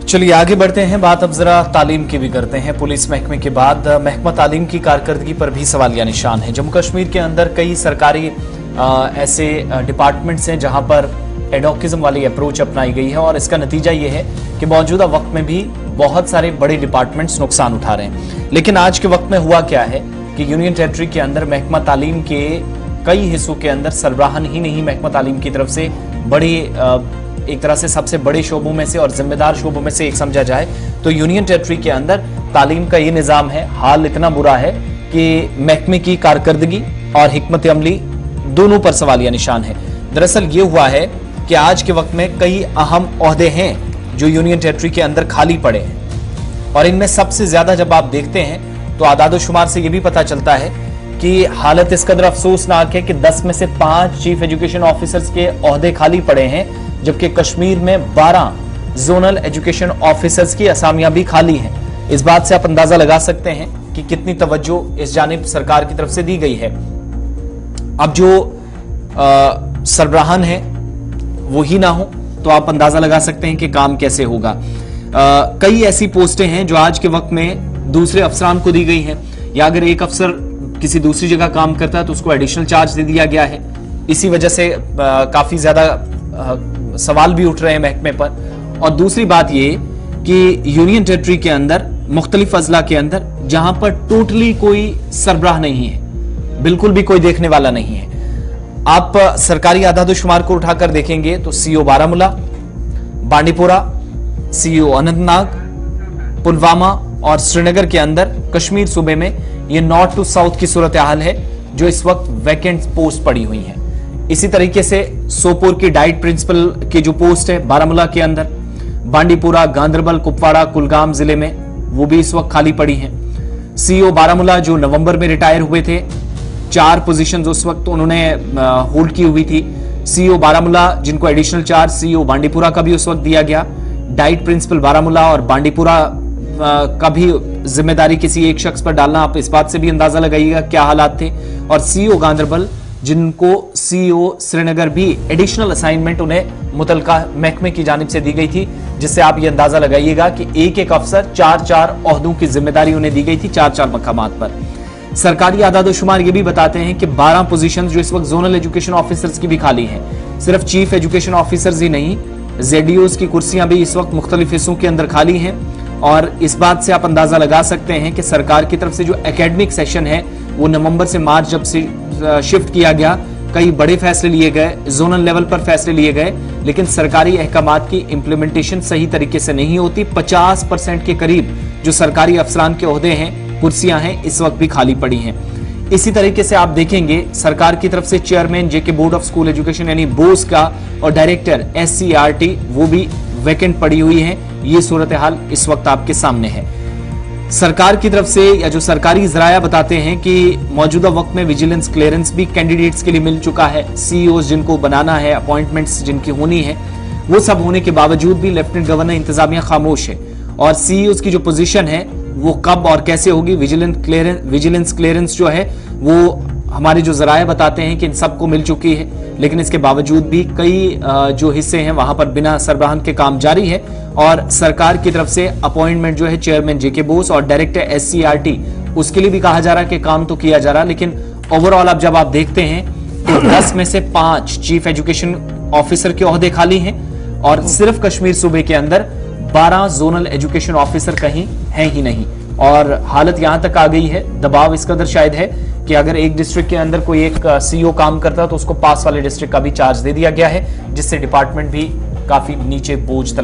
चलिए आगे बढ़ते हैं, बात अब जरा तालीम की भी करते हैं। पुलिस महकमे के बाद महकमा तालीम की कारकर्दगी पर भी सवालिया निशान है। जम्मू कश्मीर के अंदर कई सरकारी ऐसे डिपार्टमेंट्स हैं जहां पर एडोकिज्म वाली अप्रोच अपनाई गई है और इसका नतीजा ये है कि मौजूदा वक्त में भी बहुत सारे बड़े डिपार्टमेंट्स नुकसान उठा रहे हैं। लेकिन आज के वक्त में हुआ क्या है कि यूनियन टेरिटरी के अंदर महकमा तालीम के कई हिस्सों के अंदर सरबराहन ही नहीं महकमा तालीम की तरफ से बड़ी एक तरह से सबसे बड़े शोबों में से और जिम्मेदार शोबों में से एक समझा जाए तो यूनियन टेरिटरी के अंदर तालीम का ये निजाम है। हाल इतना बुरा है कि महकमे की कारकर्दगी और हिकमत अमली दोनों पर सवालिया निशान है। दरअसल ये हुआ है कि आज के वक्त में कई अहम ओहदे हैं जो यूनियन टेरिटरी के अंदर खाली पड़े हैं और इनमें सबसे ज्यादा जब आप देखते हैं तो आदादोशुमार से यह भी पता चलता है कि हालत इस कदर अफसोसनाक है कि 10 में से 5 चीफ एजुकेशन ऑफिसर्स के ओहदे खाली पड़े हैं, जबकि कश्मीर में 12 जोनल एजुकेशन ऑफिसर्स की असामियां भी खाली हैं। इस बात से आप अंदाजा लगा सकते हैं कि कितनी तवज्जो इस जानिब सरकार की तरफ से दी गई है। अब जो सरबराहन है वो ही ना हो तो आप अंदाजा लगा सकते हैं कि काम कैसे होगा। कई ऐसी पोस्टें हैं जो आज के वक्त में दूसरे अफसरान को दी गई हैं, या अगर एक अफसर किसी दूसरी जगह काम करता है तो उसको एडिशनल चार्ज दे दिया गया है। इसी वजह से काफी ज्यादा सवाल भी उठ रहे हैं महकमे पर। और दूसरी बात ये कि यूनियन टेरिटरी के अंदर मुख्तलिफ अजला के अंदर जहां पर टोटली कोई सरबराह नहीं है, बिल्कुल भी कोई देखने वाला नहीं है। आप सरकारी आदादोशुमार को उठाकर देखेंगे तो सीओ बारामूला, बांडीपोरा, सीओ अनंतनाग, पुलवामा और श्रीनगर के अंदर कश्मीर सूबे में ये नॉर्थ टू साउथ की सूरत हाल है जो इस वक्त वैकेंट पोस्ट पड़ी हुई है। इसी तरीके से सोपोर की डाइट प्रिंसिपल की जो पोस्ट है बारामूला के अंदर, बांडीपुरा, गांदरबल, कुपवाड़ा, कुलगाम जिले में वो भी इस वक्त खाली पड़ी हैं। सीईओ बारामूला जो नवंबर में रिटायर हुए थे, 4 पोजीशंस उस वक्त उन्होंने होल्ड की हुई थी। सीईओ बारामूला जिनको एडिशनल चार्ज सीईओ बांडीपुरा का भी उस वक्त दिया गया। डाइट प्रिंसिपल बारामूला और बांडीपुरा का भी जिम्मेदारी किसी एक शख्स पर डालना, आप इस बात से भी अंदाजा लगाइएगा क्या हालात थे। और सीईओ गांदरबल जिनको सीईओ श्रीनगर भी एडिशनल असाइनमेंट उन्हें मुतलका महकमे की जानिब से दी गई थी, जिससे आप ये अंदाजा लगाइएगा कि एक एक अफसर 4-4 ओहदों की जिम्मेदारी उन्हें दी गई थी 4-4 मकामात पर। सरकारी आदादोशुमार ये भी बताते हैं कि 12 पोजीशंस जो इस वक्त जोनल एजुकेशन ऑफिसर्स की भी खाली हैं। सिर्फ चीफ एजुकेशन ऑफिसर्स ही नहीं, जेडीओस की कुर्सियां भी इस वक्त मुख्तलिफ हिस्सों के अंदर खाली हैं। और इस बात से आप अंदाजा लगा सकते हैं कि सरकार की तरफ से जो एकेडमिक सेशन है वो नवंबर से मार्च जब से शिफ्ट किया गया, कई बड़े फैसले लिए गए, जोनल लेवल पर फैसले लिए गए, लेकिन सरकारी अहकामात की इंप्लीमेंटेशन सही तरीके से नहीं होती। 50% के करीब जो सरकारी अफसरान के ओहदे हैं, कुर्सियां हैं, इस वक्त भी खाली पड़ी हैं। इसी तरीके से आप देखेंगे सरकार की तरफ से chairman JK board of school education यानी बोस का और डायरेक्टर SCRT वो भी वैकेंट पड़ी हुई है। ये सूरत हाल इस वक्त आपके सामने है। सरकार की तरफ से या जो सरकारी जराया बताते हैं कि मौजूदा वक्त में विजिलेंस क्लियरेंस भी कैंडिडेट्स के लिए मिल चुका है। सीईओज जिनको बनाना है, अपॉइंटमेंट्स जिनकी होनी है, वो सब होने के बावजूद भी लेफ्टिनेंट गवर्नर इंतजामिया खामोश है। और सीईओज की जो पोजीशन है वो कब और कैसे होगी, विजिलेंस क्लियरेंस जो है वो हमारे जो जराया बताते हैं कि इन सबको मिल चुकी है, लेकिन इसके बावजूद भी कई जो हिस्से हैं वहां पर बिना सरबराहन के काम जारी है। और सरकार की तरफ से अपॉइंटमेंट जो है चेयरमैन जेके बोस और डायरेक्टर SCRT उसके लिए भी कहा जा रहा है कि काम तो किया जा रहा है, लेकिन ओवरऑल अब जब आप देखते हैं तो 10 में से 5 चीफ एजुकेशन ऑफिसर के ओहदे खाली हैं और सिर्फ कश्मीर सूबे के अंदर 12 जोनल एजुकेशन ऑफिसर कहीं हैं ही नहीं। और हालत यहां तक आ गई है, दबाव इस कदर शायद है कि अगर एक डिस्ट्रिक्ट के अंदर कोई एक सीईओ काम करता है तो उसको पास वाले डिस्ट्रिक्ट का भी चार्ज दे दिया गया है, जिससे डिपार्टमेंट भी काफी नीचे बोझ